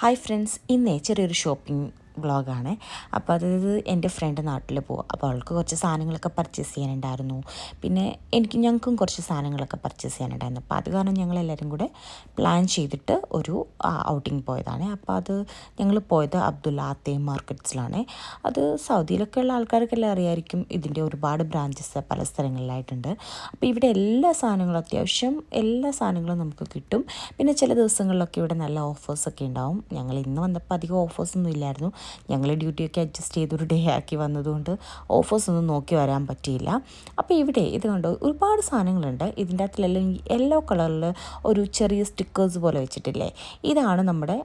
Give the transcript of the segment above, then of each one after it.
Hi friends, ഇന്നേ ചെറിയൊരു shopping വ്ളോഗാണ്. അപ്പോൾ അതായത് എൻ്റെ ഫ്രണ്ട് നാട്ടിൽ പോകും. അപ്പോൾ അവൾക്ക് കുറച്ച് സാധനങ്ങളൊക്കെ പർച്ചേസ് ചെയ്യാനുണ്ടായിരുന്നു. പിന്നെ ഞങ്ങൾക്കും കുറച്ച് സാധനങ്ങളൊക്കെ പർച്ചേസ് ചെയ്യാനുണ്ടായിരുന്നു. അപ്പോൾ അത് കാരണം ഞങ്ങളെല്ലാവരും കൂടെ പ്ലാൻ ചെയ്തിട്ട് ഒരു ഔട്ടിങ് പോയതാണ്. അപ്പോൾ അത് ഞങ്ങൾ പോയത് അബ്ദുല്ലാത്തെ മാർക്കറ്റ്സിലാണ്. അത് സൗദിയിലൊക്കെ ഉള്ള ആൾക്കാർക്കെല്ലാം അറിയായിരിക്കും. ഇതിൻ്റെ ഒരുപാട് ബ്രാഞ്ചസ് പല സ്ഥലങ്ങളിലായിട്ടുണ്ട്. അപ്പോൾ ഇവിടെ അത്യാവശ്യം എല്ലാ സാധനങ്ങളും നമുക്ക് കിട്ടും. പിന്നെ ചില ദിവസങ്ങളിലൊക്കെ ഇവിടെ നല്ല ഓഫേഴ്സൊക്കെ ഉണ്ടാവും. ഞങ്ങൾ ഇന്ന് വന്നപ്പോൾ അധികം ഓഫേഴ്സൊന്നും ഇല്ലായിരുന്നു. ഞങ്ങൾ ഡ്യൂട്ടിയൊക്കെ അഡ്ജസ്റ്റ് ചെയ്തൊരു ഡേ ആക്കി വന്നതുകൊണ്ട് ഓഫേഴ്സൊന്നും നോക്കി വരാൻ പറ്റിയില്ല. അപ്പോൾ ഇവിടെ ഇത് കണ്ടോ, ഒരുപാട് സാധനങ്ങളുണ്ട്. ഇതിൻ്റെ അകത്തിലെല്ലാം യെല്ലോ കളറിൽ ഒരു ചെറിയ സ്റ്റിക്കേഴ്സ് പോലെ വെച്ചിട്ടില്ലേ, ഇതാണ് നമ്മുടെ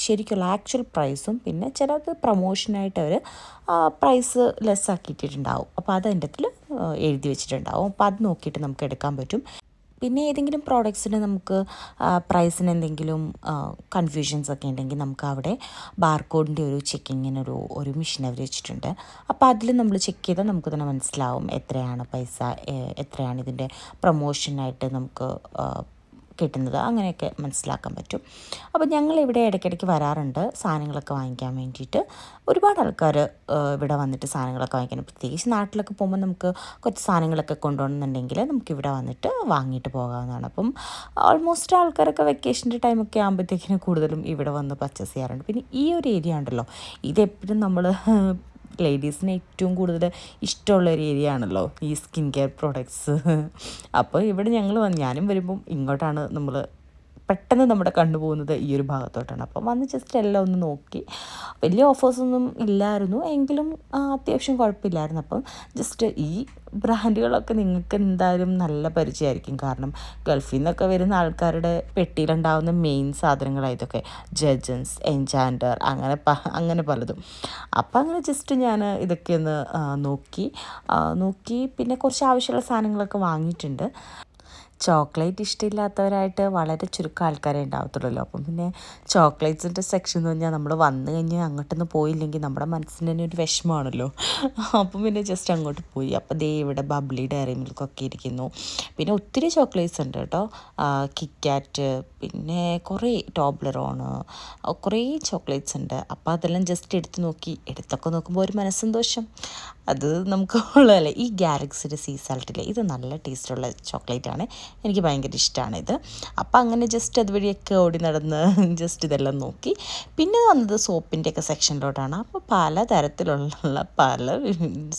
ശരിക്കുള്ള ആക്ച്വൽ പ്രൈസും. പിന്നെ ചിലത് പ്രൊമോഷനായിട്ട് അവർ പ്രൈസ് ലെസ് ആക്കിയിട്ടുണ്ടാവും. അപ്പോൾ അത് അതിൻ്റെ അകത്തിൽ എഴുതി വെച്ചിട്ടുണ്ടാവും. അപ്പോൾ അത് നോക്കിയിട്ട് നമുക്ക് എടുക്കാൻ പറ്റും. പിന്നെ ഏതെങ്കിലും പ്രോഡക്ട്സിന് നമുക്ക് പ്രൈസിന് എന്തെങ്കിലും കൺഫ്യൂഷൻസ് ഒക്കെ ഉണ്ടെങ്കിൽ നമുക്ക് അവിടെ ബാർകോഡിൻ്റെ ഒരു ചെക്കിങ്ങിനൊരു മെഷീൻ അവർ വെച്ചിട്ടുണ്ട്. അപ്പോൾ അതിൽ നമ്മൾ ചെക്ക് ചെയ്താൽ നമുക്ക് തന്നെ മനസ്സിലാവും എത്രയാണ് പൈസ, എത്രയാണ് ഇതിൻ്റെ പ്രൊമോഷനായിട്ട് നമുക്ക് കിട്ടുന്നത്, അങ്ങനെയൊക്കെ മനസ്സിലാക്കാൻ പറ്റും. അപ്പോൾ ഞങ്ങളിവിടെ ഇടയ്ക്കിടയ്ക്ക് വരാറുണ്ട് സാധനങ്ങളൊക്കെ വാങ്ങിക്കാൻ വേണ്ടിയിട്ട്. ഒരുപാട് ആൾക്കാർ ഇവിടെ വന്നിട്ട് സാധനങ്ങളൊക്കെ വാങ്ങിക്കാൻ, പ്രത്യേകിച്ച് നാട്ടിലൊക്കെ പോകുമ്പോൾ നമുക്ക് കുറച്ച് സാധനങ്ങളൊക്കെ കൊണ്ടുപോകണമെന്നുണ്ടെങ്കിൽ നമുക്കിവിടെ വന്നിട്ട് വാങ്ങിയിട്ട് പോകാവുന്നതാണ്. അപ്പം ഓൾമോസ്റ്റ് ആൾക്കാരൊക്കെ വെക്കേഷൻ്റെ ടൈമൊക്കെ ആകുമ്പോഴത്തേക്കിനും കൂടുതലും ഇവിടെ വന്ന് പർച്ചേസ് ചെയ്യാറുണ്ട്. പിന്നെ ഈ ഒരു ഏരിയ ഉണ്ടല്ലോ, ഇതെപ്പോഴും നമ്മൾ ലേഡീസിന് ഏറ്റവും കൂടുതൽ ഇഷ്ടമുള്ളൊരു ഏരിയ ആണല്ലോ ഈ സ്കിൻ കെയർ പ്രോഡക്ട്സ്. അപ്പോൾ ഇവിടെ ഞാനും വരുമ്പം ഇങ്ങോട്ടാണ് നമ്മൾ പെട്ടെന്ന് നമ്മുടെ കണ്ടു പോകുന്നത് ഈ ഒരു ഭാഗത്തോട്ടാണ്. അപ്പം വന്ന് ജസ്റ്റ് എല്ലാം ഒന്ന് നോക്കി. വലിയ ഓഫേഴ്സൊന്നും ഇല്ലായിരുന്നു, എങ്കിലും അത്യാവശ്യം കുഴപ്പമില്ലായിരുന്നു. അപ്പം ജസ്റ്റ് ഈ ബ്രാൻഡുകളൊക്കെ നിങ്ങൾക്ക് എന്തായാലും നല്ല പരിചയമായിരിക്കും. കാരണം ഗൾഫിൽ നിന്നൊക്കെ വരുന്ന ആൾക്കാരുടെ പെട്ടിയിലുണ്ടാകുന്ന മെയിൻ സാധനങ്ങളാണ് ഇതൊക്കെ. ജെജൻസ്, എൻചാൻഡർ, അങ്ങനെ പലതും. അപ്പം അങ്ങനെ ജസ്റ്റ് ഞാൻ ഇതൊക്കെ ഒന്ന് നോക്കി പിന്നെ കുറച്ച് ആവശ്യമുള്ള സാധനങ്ങളൊക്കെ വാങ്ങിയിട്ടുണ്ട്. ചോക്ലേറ്റ് ഇഷ്ടമില്ലാത്തവരായിട്ട് വളരെ ചുരുക്കം ആൾക്കാരെ ഉണ്ടാവത്തുള്ളൂ. അപ്പം പിന്നെ ചോക്ലേറ്റ്സിൻ്റെ സെക്ഷൻ എന്ന് പറഞ്ഞാൽ നമ്മൾ വന്നു കഴിഞ്ഞ് അങ്ങോട്ടൊന്ന് പോയില്ലെങ്കിൽ നമ്മുടെ മനസ്സിന് തന്നെ ഒരു വിഷമമാണല്ലോ. അപ്പം പിന്നെ ജസ്റ്റ് അങ്ങോട്ട് പോയി. അപ്പോൾ ദേ ഇവിടെ ബബ്ലി ഡയറി മിൽക്കൊക്കെ ഇരിക്കുന്നു. പിന്നെ ഒത്തിരി ചോക്ലേറ്റ്സ് ഉണ്ട് കേട്ടോ. കിറ്റ്കാറ്റ്, പിന്നെ കുറേ ടോബ്ലറോണ്, കുറേ ചോക്ലേറ്റ്സ് ഉണ്ട്. അപ്പോൾ അതെല്ലാം ജസ്റ്റ് എടുത്തൊക്കെ നോക്കുമ്പോൾ ഒരു മനസ്സന്തോഷം അത് നമുക്ക് ഉള്ളതല്ലേ. ഈ ഗാലക്സിയുടെ സീ സാൾട്ടില്ലേ, ഇത് നല്ല ടേസ്റ്റുള്ള ചോക്ലേറ്റാണ്. എനിക്ക് ഭയങ്കര ഇഷ്ടമാണ് ഇത്. അപ്പം അങ്ങനെ ജസ്റ്റ് അതുവഴിയൊക്കെ ഓടി നടന്ന് ജസ്റ്റ് ഇതെല്ലാം നോക്കി. പിന്നെ വന്നത് സോപ്പിൻ്റെയൊക്കെ സെക്ഷനിലോട്ടാണ്. അപ്പോൾ പല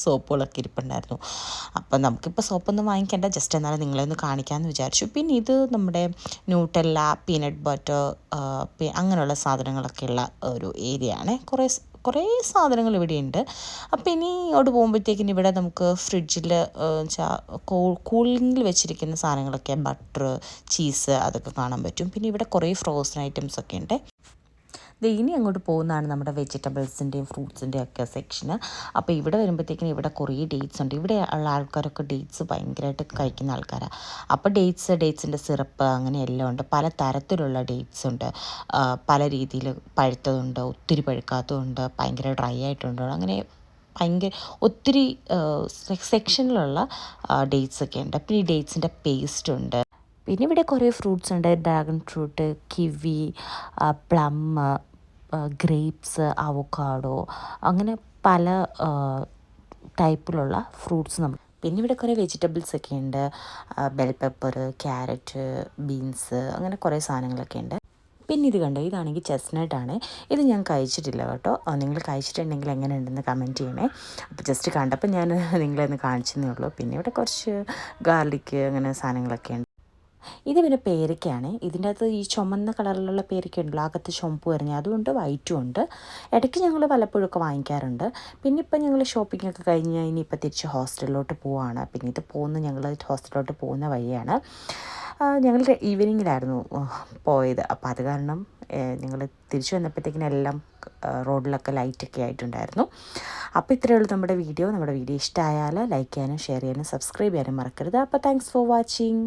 സോപ്പുകളൊക്കെ ഇരിപ്പുണ്ടായിരുന്നു. അപ്പം നമുക്കിപ്പോൾ സോപ്പൊന്നും വാങ്ങിക്കേണ്ട, ജസ്റ്റ് എന്നാലും നിങ്ങളെ ഒന്ന് കാണിക്കാമെന്ന് വിചാരിച്ചു. പിന്നെ ഇത് നമ്മുടെ ന്യൂട്ടെല്ല, പീനട്ട് ബട്ടർ, അങ്ങനെയുള്ള സാധനങ്ങളൊക്കെയുള്ള ഒരു ഏരിയ ആണ്. കുറേ സാധനങ്ങൾ ഇവിടെയുണ്ട്. അപ്പം ഇനി ഇങ്ങോട്ട് പോകുമ്പോഴത്തേക്കിന് ഇവിടെ നമുക്ക് ഫ്രിഡ്ജിൽ കൂളിങ്ങിൽ വെച്ചിരിക്കുന്ന സാധനങ്ങളൊക്കെ, ബട്ടർ, ചീസ്, അതൊക്കെ കാണാൻ പറ്റും. പിന്നെ ഇവിടെ കുറേ ഫ്രോസൺ ഐറ്റംസ് ഒക്കെ ഉണ്ട്. ഇനി അങ്ങോട്ട് പോകുന്നതാണ് നമ്മുടെ വെജിറ്റബിൾസിൻ്റെയും ഫ്രൂട്ട്സിൻ്റെയും ഒക്കെ സെക്ഷന്. അപ്പോൾ ഇവിടെ വരുമ്പോഴത്തേക്കിനും ഇവിടെ കുറേ ഡേറ്റ്സ് ഉണ്ട്. ഇവിടെ ഉള്ള ആൾക്കാരൊക്കെ ഡേറ്റ്സ് ഭയങ്കരമായിട്ട് കഴിക്കുന്ന ആൾക്കാരാണ്. അപ്പോൾ ഡേറ്റ്സിൻ്റെ സിറപ്പ് അങ്ങനെ എല്ലാം ഉണ്ട്. പല തരത്തിലുള്ള ഡേറ്റ്സ് ഉണ്ട്. പല രീതിയിൽ പഴുത്തതുണ്ട്, ഒത്തിരി പഴുക്കാത്തതുണ്ട്, ഭയങ്കര ഡ്രൈ ആയിട്ടുണ്ട്, അങ്ങനെ ഒത്തിരി സെക്ഷനിലുള്ള ഡേറ്റ്സ് ഒക്കെ ഉണ്ട്. പിന്നെ ഈ ഡേറ്റ്സിൻ്റെ പേസ്റ്റ് ഉണ്ട്. പിന്നെ ഇവിടെ കുറേ ഫ്രൂട്ട്സ് ഉണ്ട്. Dragon fruit, kiwi, plum, grapes, avocado, അങ്ങനെ പല ടൈപ്പിലുള്ള ഫ്രൂട്ട്സ് പിന്നെ ഇവിടെ കുറേ വെജിറ്റബിൾസ് ഒക്കെ ഉണ്ട്. ബെൽ പെപ്പർ, ക്യാരറ്റ്, ബീൻസ്, അങ്ങനെ കുറേ സാധനങ്ങളൊക്കെ ഉണ്ട്. പിന്നെ ഇത് കണ്ടോ, ഇതാണെങ്കിൽ ചെസ്നട്ടാണ്. ഇത് ഞാൻ കഴിച്ചിട്ടില്ല കേട്ടോ. നിങ്ങൾ കഴിച്ചിട്ടുണ്ടെങ്കിൽ എങ്ങനെ ഉണ്ടെന്ന് കമൻറ്റ് ചെയ്യണേ. അപ്പോൾ ജസ്റ്റ് കണ്ടപ്പോൾ ഞാൻ നിങ്ങളെന്ന് കാണിച്ചതേ ഉള്ളൂ. പിന്നെ ഇവിടെ കുറച്ച് ഗാർലിക്ക്, അങ്ങനെ സാധനങ്ങളൊക്കെ ഉണ്ട്. ഇത് പിന്നെ പേരയ്ക്കാണ്. ഇതിൻ്റെ അകത്ത് ഈ ചുമന്ന കളറിലുള്ള പേരയ്ക്ക ഉണ്ടല്ലോ, അകത്ത് ചുമപ്പ് വരുന്ന, അതുകൊണ്ട് വൈറ്റും ഉണ്ട്. ഇടയ്ക്ക് ഞങ്ങൾ വല്ലപ്പോഴൊക്കെ വാങ്ങിക്കാറുണ്ട്. പിന്നെ ഇപ്പം ഞങ്ങൾ ഷോപ്പിംഗ് ഒക്കെ കഴിഞ്ഞ് ഇനിയിപ്പോൾ തിരിച്ച് ഹോസ്റ്റലിലോട്ട് പോവുകയാണ്. പിന്നെ ഞങ്ങൾ ഹോസ്റ്റലിലോട്ട് പോകുന്ന വഴിയാണ്. ഞങ്ങൾ ഈവനിങ്ങിലായിരുന്നു പോയത്. അപ്പോൾ അത് കാരണം ഞങ്ങൾ തിരിച്ചു വന്നപ്പോഴത്തേക്കിനെല്ലാം റോഡിലൊക്കെ ലൈറ്റൊക്കെ ആയിട്ടുണ്ടായിരുന്നു. അപ്പോൾ ഇത്രയേ ഉള്ളൂ നമ്മുടെ വീഡിയോ ഇഷ്ടമായാൽ ലൈക്ക് ചെയ്യാനും ഷെയർ ചെയ്യാനും സബ്സ്ക്രൈബ് ചെയ്യാനും മറക്കരുത്. അപ്പോൾ താങ്ക്സ് ഫോർ വാച്ചിങ്.